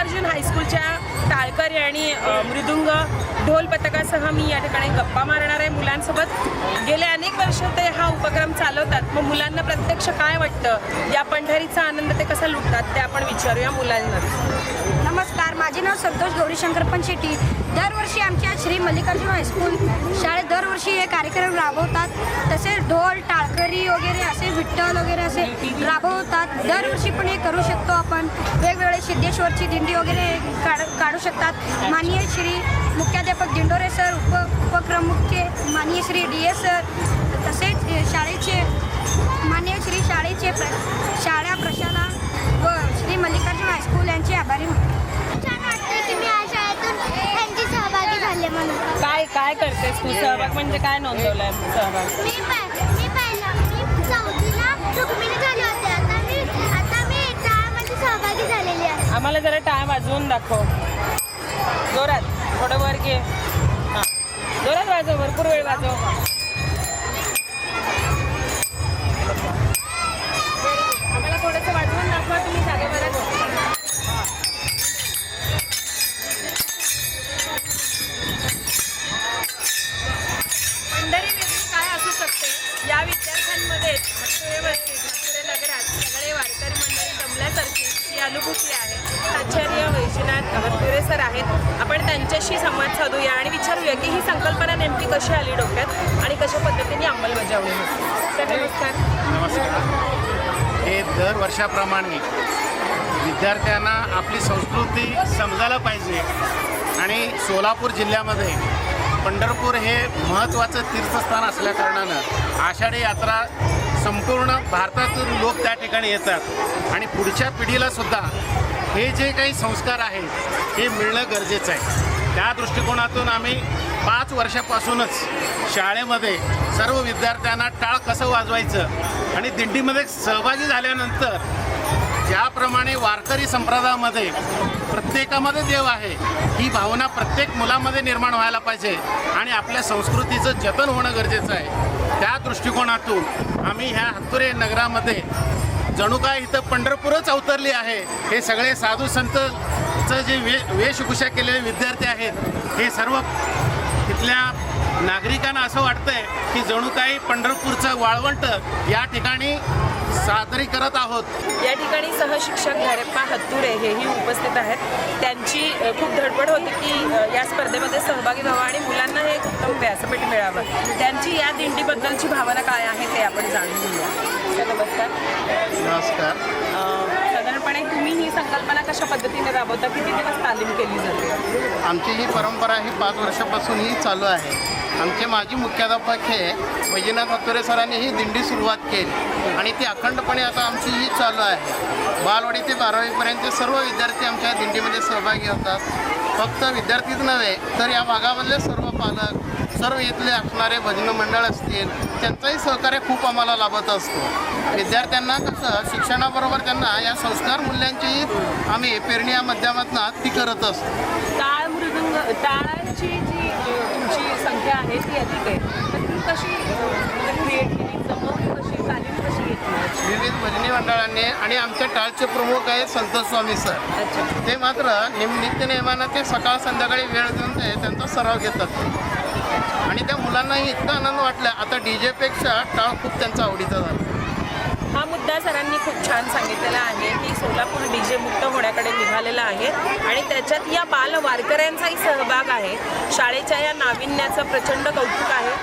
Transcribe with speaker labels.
Speaker 1: मल्लिकार्जुन हायस्कूलच्या टाळकरी आणि मृदुंग ढोल पथकासह मी या ठिकाणी गप्पा मारणार आहे मुलांसोबत। गेले अनेक वर्ष ते हा उपक्रम चालवतात। मग मुलांना प्रत्यक्ष काय वाटतं, या पंढरीचा आनंद ते कसा लुटतात ते आपण विचारूया मुलांना।
Speaker 2: नमस्कार, माझे नाव संतोष गौरीशंकर शेट्टी। दरवर्षी आमच्या श्री मल्लिकार्जुन हायस्कूल शाळेत दरवर्षी हे कार्यक्रम राबवतात। तसेच ढोल टाळकरी वगैरे असे विठ्ठल वगैरे असे राबवतात। दरवर्षी पण हे करू शकतो आपण। वेगवेगळे सिद्धेश्वरची दिंडी वगैरे काढू शकतात। माननीय श्री मुख्याध्यापक दिंडोरे सर, उपक्रमुख्य माननीय श्री DS सर, तसेच शाळेचे माननीय श्री शाळा प्रशाला व श्री मल्लिकार्जुन हायस्कूल यांचे आभारी मानतो।
Speaker 3: छान वाटते की मी या शाळेतून त्यांची सहभागी झाले म्हणून।
Speaker 1: काय करतेस तू? सहभाग म्हणजे काय नोंदवलाय सहभाग?
Speaker 3: मी चौथीला रुक्मिणी झाले होते। आता मी टाळमध्ये सहभागी झालेली आहे।
Speaker 1: आम्हाला जरा टाळ वाजवून दाखव जोरात, थोडं वर घे। हां, जोरात वाजव, भरपूर वेळ वाजव। आम्हाला थोडंसं वाजवून दाखवा तुम्ही जागेवर। पंढरी वेगळी काय असू शकते, या विद्यार्थ्यांमध्ये नागपूर नगरात सगळे वारकरी मंडळी जमल्यासारखी ही अनुभूती आहे। आचार्य वैजनाथ हत्तुरे सर आहेत, आपण त्यांच्याशी संवाद साधूया आणि विचारूया की ही संकल्पना नेमकी कशी आली डोक्यात आणि कशा पद्धतीने अंमलबजावणी होते। सर नमस्कार।
Speaker 4: नमस्कार। हे दर वर्षाप्रमाणे विद्यार्थ्यांना आपली संस्कृती समजायला पाहिजे आणि सोलापूर जिल्ह्यामध्ये पंढरपूर हे महत्त्वाचं तीर्थस्थान असल्याकारणानं आषाढी यात्रा संपूर्ण भारतातून लोक त्या ठिकाणी येतात आणि पुढच्या पिढीलासुद्धा हे जे काही संस्कार आहेत हे मिळणं गरजेचं आहे। त्या दृष्टिकोनातून आम्ही 5 वर्षापासूनच शाळेमध्ये सर्व विद्यार्थ्यांना टाळ कसं वाजवायचं आणि दिंडीमध्ये सहभागी झाल्यानंतर ज्याप्रमाणे वारकरी संप्रदायामध्ये प्रत्येकामध्ये देव आहे ही भावना प्रत्येक मुलामध्ये निर्माण व्हायला पाहिजे आणि आपल्या संस्कृतीचं जतन होणं गरजेचं आहे। त्या दृष्टिकोनातून आम्ही ह्या हत्तुरे नगरामध्ये जणू काय इथं पंढरपूरच अवतरली आहे। हे सगळे साधू संतचं जे वेशभूषा केलेले विद्यार्थी आहेत हे सर्व तिथल्या नागरिकांना असं वाटतंय की जणू काही पंढरपूरचं वाळवंट या ठिकाणी सादरी करत आहोत।
Speaker 1: या ठिकाणी सहशिक्षक धैर्यप्पा हत्तुरे हेही उपस्थित आहेत। त्यांची खूप धडपड होती की या स्पर्धेमध्ये सहभागी व्हावं आणि मुलांना हे उत्तम व्यासपीठ मिळावं। त्यांची या दिंडीबद्दलची भावना काय आहे ते आपण जाणून घेऊया। नमस्कार।
Speaker 4: नमस्कार।
Speaker 1: साधारणपणे तुम्ही ही संकल्पना कशा पद्धतीने राबवता, किती दिवस तालीम केली जाते?
Speaker 4: आमची ही परंपरा ही 5 वर्षापासून ही चालू आहे। आमचे माजी मुख्याध्यापक हे वैजनाथ हत्तुरे सरांनी ही दिंडी सुरुवात केली आणि ती अखंडपणे आता आमची ही चालू आहे। बालवाडी ते 12वीपर्यंत सर्व विद्यार्थी आमच्या दिंडीमध्ये सहभागी होतात। फक्त विद्यार्थीच नव्हे तर या भागामधले सर्व पालक, सर्व इथले असणारे भजन मंडळ असतील त्यांचाही सहकार्य खूप आम्हाला लाभत असतो। विद्यार्थ्यांना कसं शिक्षणाबरोबर त्यांना या संस्कार मूल्यांची आम्ही पेरणी या माध्यमातून ती करत असतो।
Speaker 1: टाळ मृदुंग टाळांची जी तुमची संख्या आहे ती अधिक आहे, तर ती कशी क्रिएट केली, जमवून कशी, तालीम कशी घेतली?
Speaker 4: विविध भजनी मंडळांनी आणि आमचे टाळचे प्रमुख आहेत संतोष स्वामी सर।
Speaker 1: अच्छा।
Speaker 4: ते मात्र नित्य नेमानं ते सकाळ संध्याकाळी वेळ देऊन ते त्यांचा सराव घेतात आणि त्या मुलांनाही इतका आनंद वाटला। आता डीजेपेक्षा टाळ खूप त्यांचा आवडीचा झाला।
Speaker 1: हा मुद्दा सरांनी खूप छान सांगितलेला आहे की सोलापूर डीजे मुक्त होण्याकडे निघालेला आहे आणि त्याच्यात या बाल वारकऱ्यांचाही सहभाग आहे। शाळेच्या या नाविन्याचं प्रचंड कौतुक आहे।